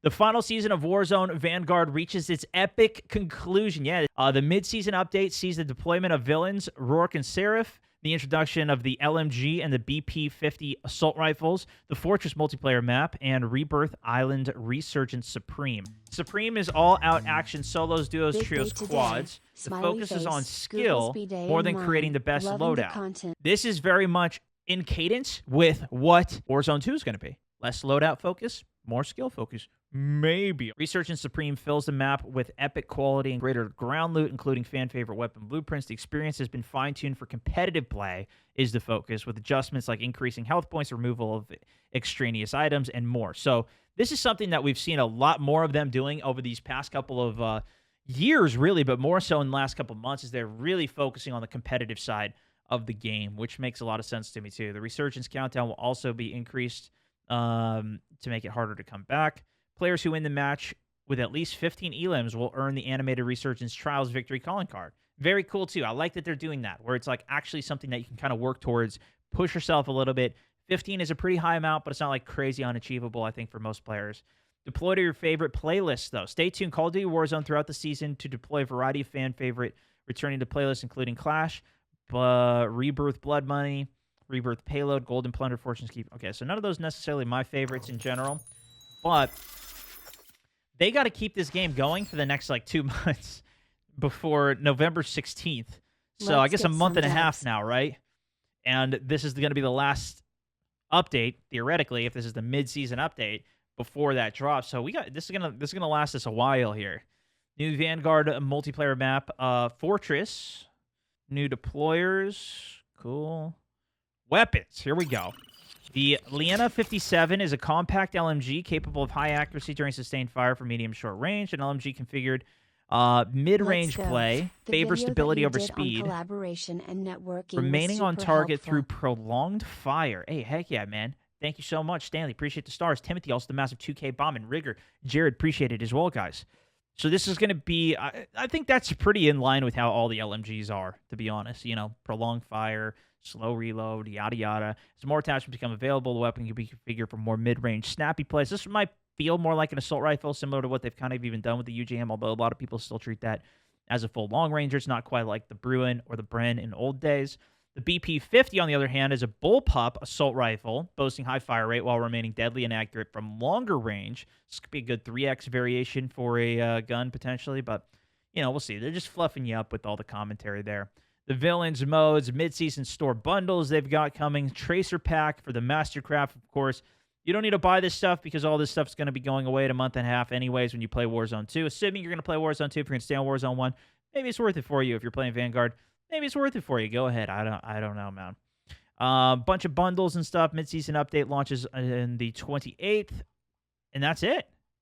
The final season of Warzone Vanguard reaches its epic conclusion. Yeah, the mid-season update sees the deployment of villains, Rourke and Seraph, the introduction of the LMG and the BP-50 assault rifles, the Fortress multiplayer map, and Rebirth Island Resurgence Supreme. Supreme is all-out action solos, duos, trios, quads. The focus is on skill more than creating the best loadout. This is very much in cadence with what Warzone 2 is going to be. Less loadout focus, more skill focus. Maybe. Resurgence Supreme fills the map with epic quality and greater ground loot, including fan-favorite weapon blueprints. The experience has been fine-tuned for competitive play is the focus, with adjustments like increasing health points, removal of extraneous items, and more. So this is something that we've seen a lot more of them doing over these past couple of years, really, but more so in the last couple of months, is they're really focusing on the competitive side of the game, which makes a lot of sense to me, too. The Resurgence countdown will also be increased to make it harder to come back. Players who win the match with at least 15 elims will earn the animated Resurgence Trials Victory Calling Card. Very cool, too. I like that they're doing that, where it's like actually something that you can kind of work towards, push yourself a little bit. 15 is a pretty high amount, but it's not like crazy unachievable, I think, for most players. Deploy to your favorite playlists, though. Stay tuned. Call of Duty Warzone throughout the season to deploy a variety of fan favorite returning to playlists, including Clash, Rebirth Blood Money, Rebirth Payload, Golden Plunder, Fortune's Keep. Okay, so none of those necessarily my favorites in general, but they got to keep this game going for the next, like, 2 months before November 16th. So I guess a month and a half now, right? And this is going to be the last update, theoretically, if this is the mid-season update, before that drops. So we got this is gonna last us a while here. New Vanguard multiplayer map, Fortress, new deployers, cool. Weapons, here we go. The Liana 57 is a compact LMG capable of high accuracy during sustained fire from medium short range. An LMG configured mid-range play, favors stability over speed, remaining on target through prolonged fire. Hey, heck yeah, man. Thank you so much, Stanley. Appreciate the stars. Timothy, also the massive 2K bomb, and Rigger. Jared, appreciate it as well, guys. So this is going to be, I think that's pretty in line with how all the LMGs are, to be honest. You know, prolonged fire, slow reload, yada yada. As more attachments become available, the weapon can be configured for more mid-range snappy plays. This might feel more like an assault rifle, similar to what they've kind of even done with the UJM, although a lot of people still treat that as a full long ranger. It's not quite like the Bruin or the Bren in old days. The BP-50, on the other hand, is a bullpup assault rifle, boasting high fire rate while remaining deadly and accurate from longer range. This could be a good 3x variation for a gun, potentially, but, you know, we'll see. They're just fluffing you up with all the commentary there. The villains, modes, mid-season store bundles they've got coming. Tracer pack for the Mastercraft, of course. You don't need to buy this stuff because all this stuff's going to be going away in a month and a half anyways when you play Warzone 2. Assuming you're going to play Warzone 2, if you're going to stay on Warzone 1, maybe it's worth it for you. If you're playing Vanguard, maybe it's worth it for you. Go ahead. I don't know, man. Bunch of bundles and stuff. Mid-season update launches on the 28th, and that's it.